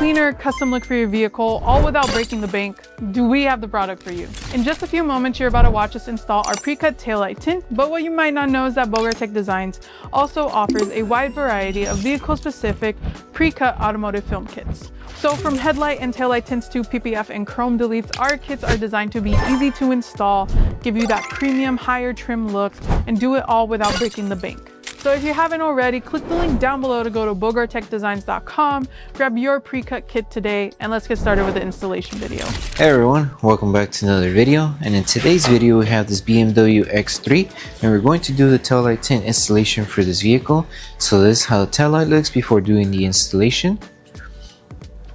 cleaner, custom look for your vehicle, all without breaking the bank, do we have the product for you. In just a few moments, you're about to watch us install our Precut Taillight Tint, but what you might not know is that Tech Designs also offers a wide variety of vehicle-specific pre-cut automotive film kits. So from headlight and taillight tints to PPF and chrome deletes, our kits are designed to be easy to install, give you that premium, higher trim look, and do it all without breaking the bank. So if you haven't already, click the link down below to go to techdesigns.com, grab your pre-cut kit today, and let's get started with the installation video. Hey everyone, welcome back to another video. And in today's video, we have this BMW X3, and we're going to do the taillight tint installation for this vehicle. So this is how the taillight looks before doing the installation.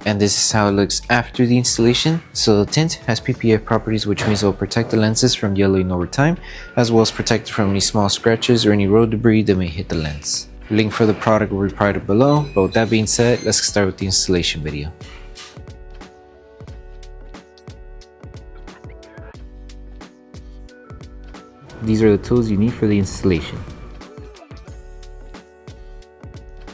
And this is how it looks after the installation. So the tint has PPF properties, which means it will protect the lenses from yellowing over time, as well as protect it from any small scratches or any road debris that may hit the lens. Link for the product will be provided below, but with that being said, let's start with the installation video. These are the tools you need for the installation.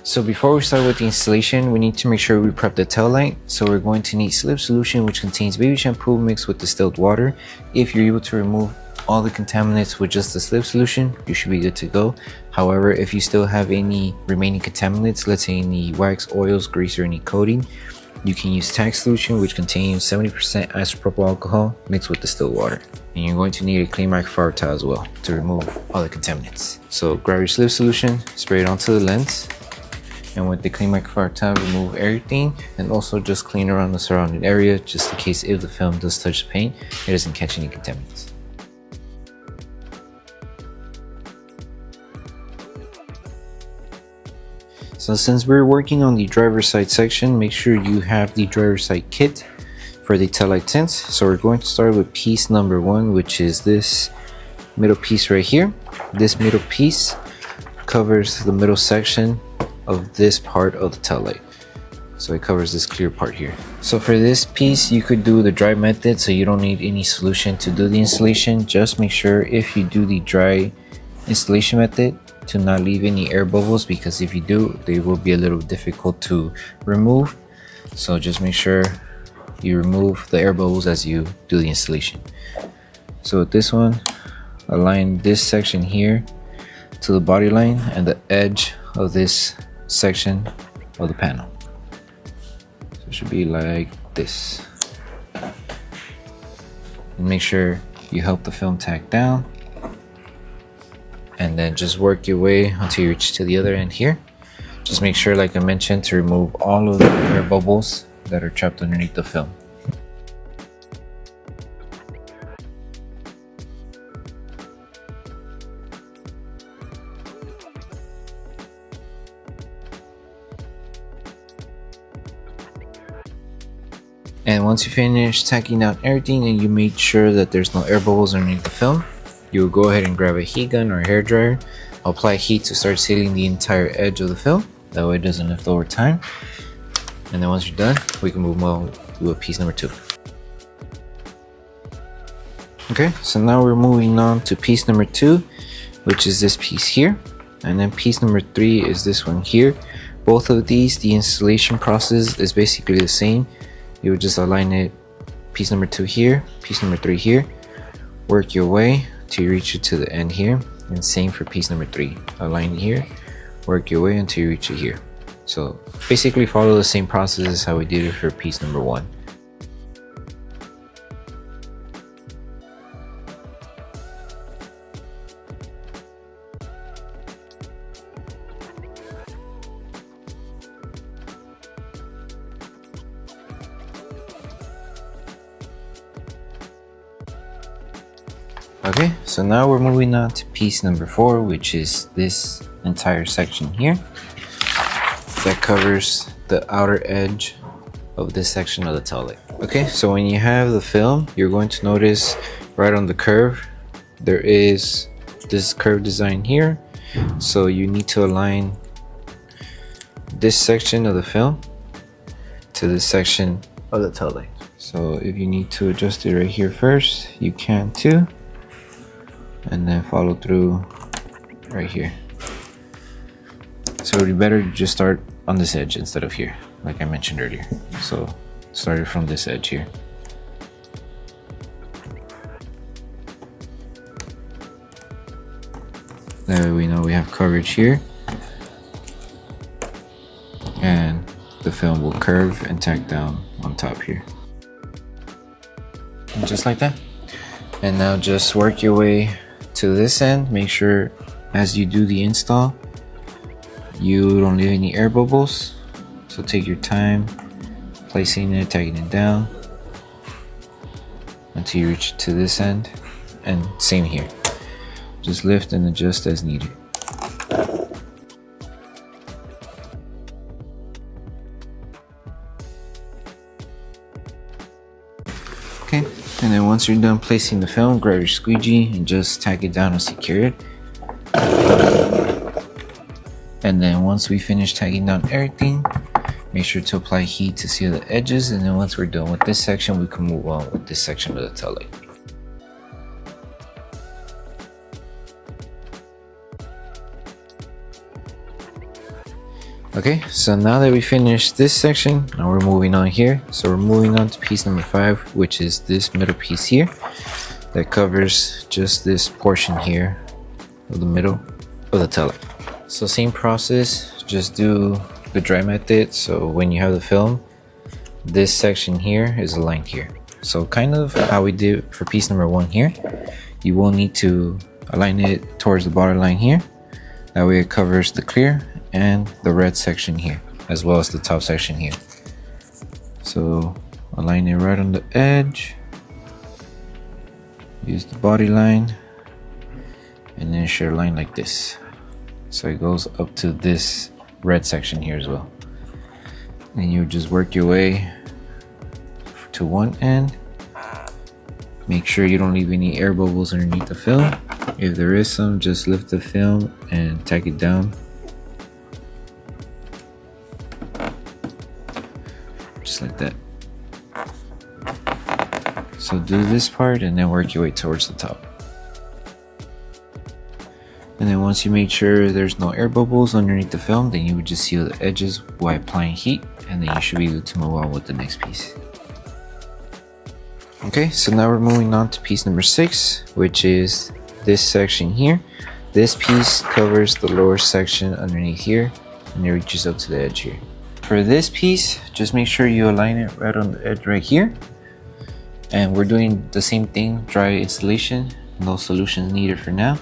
So before we start with the installation, we need to make sure we prep the tail light. So we're going to need slip solution, which contains baby shampoo mixed with distilled water. If you're able to remove all the contaminants with just the slip solution, you should be good to go. However, if you still have any remaining contaminants, let's say any wax, oils, grease, or any coating, you can use tack solution, which contains 70% isopropyl alcohol mixed with distilled water. And you're going to need a clean microfiber towel as well to remove all the contaminants. So grab your slip solution, spray it onto the lens. And with the clean microfiber towel, remove everything, and also just clean around the surrounding area, just in case if the film does touch the paint, it doesn't catch any contaminants. So since we're working on the driver's side section, make sure you have the driver's side kit for the taillight tints. So we're going to start with piece number 1, which is this middle piece right here. This middle piece covers the middle section of this part of the tail light, so it covers this clear part here. So for this piece, you could do the dry method, so you don't need any solution to do the installation. Just make sure if you do the dry installation method to not leave any air bubbles, because if you do, they will be a little difficult to remove. So just make sure you remove the air bubbles as you do the installation. So with this one, align this section here to the body line and the edge of this section of the panel. So it should be like this. And make sure you help the film tack down, and then just work your way until you reach to the other end here. Just make sure, like I mentioned, to remove all of the air bubbles that are trapped underneath the film. And once you finish tacking down everything and you make sure that there's no air bubbles underneath the film, you will go ahead and grab a heat gun or a hair dryer, apply heat to start sealing the entire edge of the film. That way it doesn't lift over time. And then once you're done, we can move on to piece number 2. Okay, so now we're moving on to piece number 2, which is this piece here. And then piece number 3 is this one here. Both of these, the installation process is basically the same. You would just align it, piece number 2 here, piece number 3 here, work your way till you reach it to the end here, and same for piece number 3. Align here, work your way until you reach it here. So basically follow the same process as how we did it for piece number 1. Okay, so now we're moving on to piece number 4, which is this entire section here that covers the outer edge of this section of the tail light. Okay, so when you have the film, you're going to notice right on the curve there is this curve design here. So you need to align this section of the film to this section of the tail light. So if you need to adjust it right here first, you can too, and then follow through right here. So it'd be better to just start on this edge instead of here. like I mentioned earlier. So started from this edge here. That way we know we have coverage here, and the film will curve and tack down on top here. And just like that. And now just work your way to this end. Make sure as you do the install, you don't leave any air bubbles. So take your time placing it, tagging it down until you reach to this end. And same here. Just lift and adjust as needed. Okay, and then once you're done placing the film, grab your squeegee and just tack it down and secure it. And then once we finish tagging down everything, make sure to apply heat to seal the edges. And then once we're done with this section, we can move on with this section of the tail light. Okay, so now that we finished this section, now we're moving on here. So we're moving on to piece number 5, which is this middle piece here that covers just this portion here of the middle of the tail light. So same process, just do the dry method. So when you have the film, this section here is aligned here. So kind of how we did for piece number 1 here, you will need to align it towards the borderline here. That way it covers the clear and the red section here, as well as the top section here. So align it right on the edge, use the body line, and then should align like this. So it goes up to this red section here as well. And you just work your way to one end. Make sure you don't leave any air bubbles underneath the film. If there is some, just lift the film and tack it down. Just like that. So do this part and then work your way towards the top. And then once you make sure there's no air bubbles underneath the film, then you would just seal the edges while applying heat, and then you should be good to move on with the next piece. Okay, so now we're moving on to piece number 6, which is this section here. This piece covers the lower section underneath here, and it reaches up to the edge here. For this piece, just make sure you align it right on the edge right here. And we're doing the same thing, dry installation, no solutions needed for now.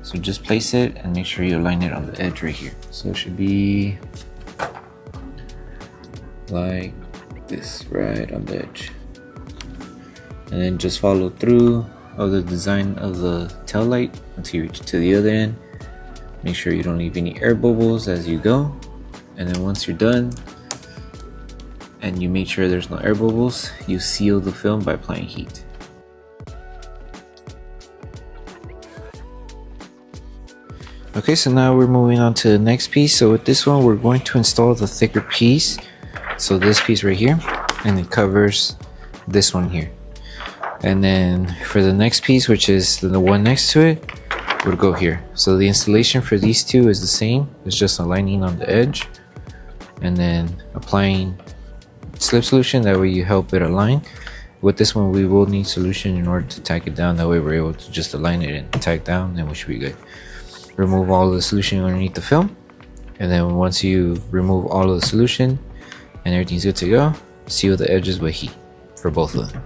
So just place it and make sure you align it on the edge right here. So it should be like this, right on the edge. And then just follow through of the design of the tail light until you reach to the other end. Make sure you don't leave any air bubbles as you go. And then once you're done and you make sure there's no air bubbles, you seal the film by applying heat. Okay, so now we're moving on to the next piece. So with this one, we're going to install the thicker piece. So this piece right here, and it covers this one here. And then for the next piece, which is the one next to it, would go here. So the installation for these two is the same. It's just aligning on the edge and then applying slip solution. That way you help it align. With this one, we will need solution in order to tack it down. That way we're able to just align it and tack down, and we should be good. Remove all of the solution underneath the film. And then once you remove all of the solution and everything's good to go, seal the edges with heat for both of them.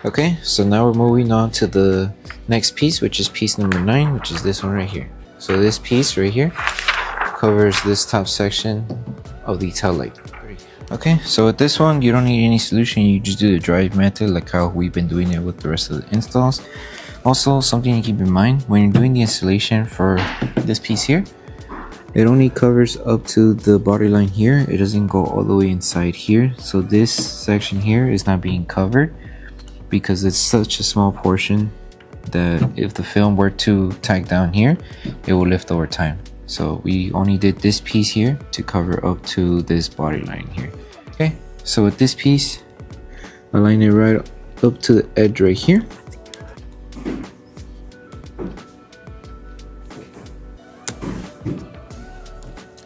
Okay, so now we're moving on to the next piece, which is piece number 9, which is this one right here. So this piece right here covers this top section of the tail light. Okay, so with this one, you don't need any solution. You just do the dry method like how we've been doing it with the rest of the installs. Also, something to keep in mind when you're doing the installation for this piece here, it only covers up to the body line here. It doesn't go all the way inside here. So this section here is not being covered because it's such a small portion that if the film were to tack down here, it will lift over time. So we only did this piece here to cover up to this body line here. Okay, so with this piece, align it right up to the edge right here.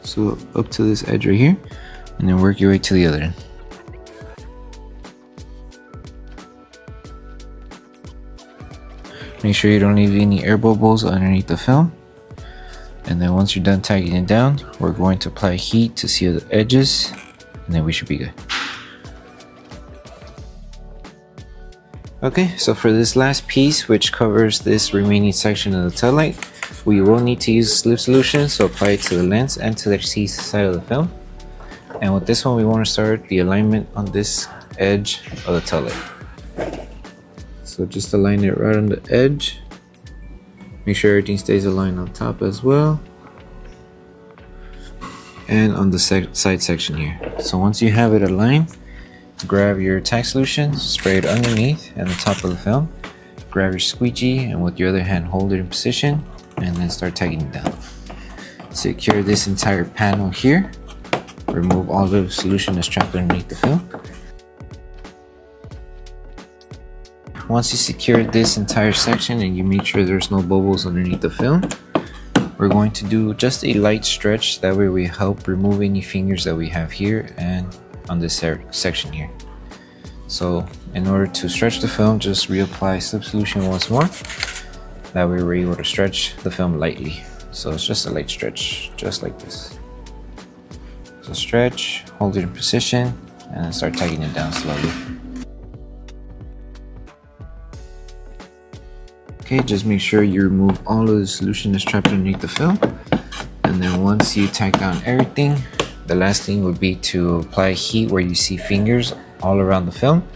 So up to this edge right here, and then work your way to the other end. Make sure you don't leave any air bubbles underneath the film. And then once you're done tightening it down, we're going to apply heat to seal the edges, and then we should be good. Okay, so for this last piece, which covers this remaining section of the tail light, we will need to use slip solution, so apply it to the lens and to the C side of the film. And with this one, we want to start the alignment on this edge of the tail light. So just align it right on the edge. Make sure everything stays aligned on top as well. And on the side section here. So once you have it aligned, grab your tack solution, spray it underneath and the top of the film. Grab your squeegee and with your other hand hold it in position and then start tacking it down. Secure this entire panel here. Remove all the solution that's trapped underneath the film. Once you secure this entire section and you make sure there's no bubbles underneath the film, we're going to do just a light stretch. That way we help remove any fingers that we have here and on this section here. So in order to stretch the film, just reapply slip solution once more. That way we're able to stretch the film lightly. So it's just a light stretch, just like this. So stretch, hold it in position, and then start tightening it down slowly. Okay, just make sure you remove all of the solution that's trapped underneath the film. And then once you tack down everything, the last thing would be to apply heat where you see fingers all around the film.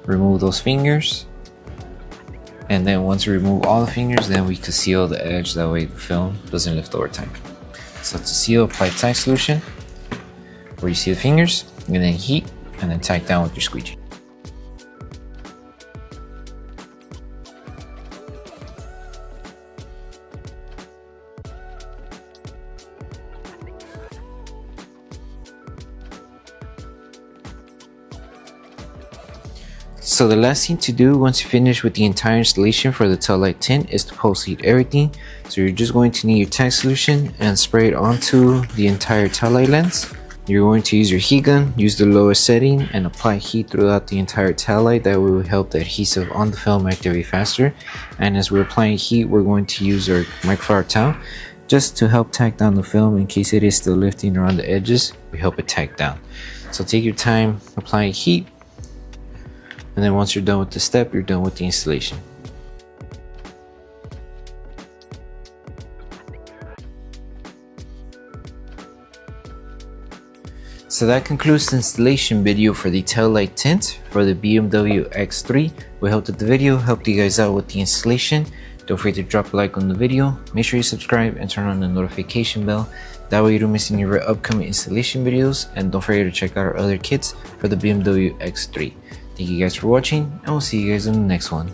Remove those fingers. And then once you remove all the fingers, then we can seal the edge. That way the film doesn't lift over time. So to seal, apply tack solution where you see the fingers, and then heat, and then tack down with your squeegee. So the last thing to do once you finish with the entire installation for the Taillight Tint is to post heat everything. So you're just going to need your tack solution and spray it onto the entire taillight lens. You're going to use your heat gun, use the lowest setting, and apply heat throughout the entire taillight. That will help the adhesive on the film activate faster. And as we're applying heat, we're going to use our microfiber towel just to help tack down the film in case it is still lifting around the edges. We help it tack down. So take your time applying heat. And then once you're done with the step, you're done with the installation. So that concludes the installation video for the Taillight Tint for the BMW X3. We hope that the video helped you guys out with the installation. Don't forget to drop a like on the video. Make sure you subscribe and turn on the notification bell. That way you don't miss any of our upcoming installation videos. And don't forget to check out our other kits for the BMW X3. Thank you guys for watching, and we'll see you guys in the next one.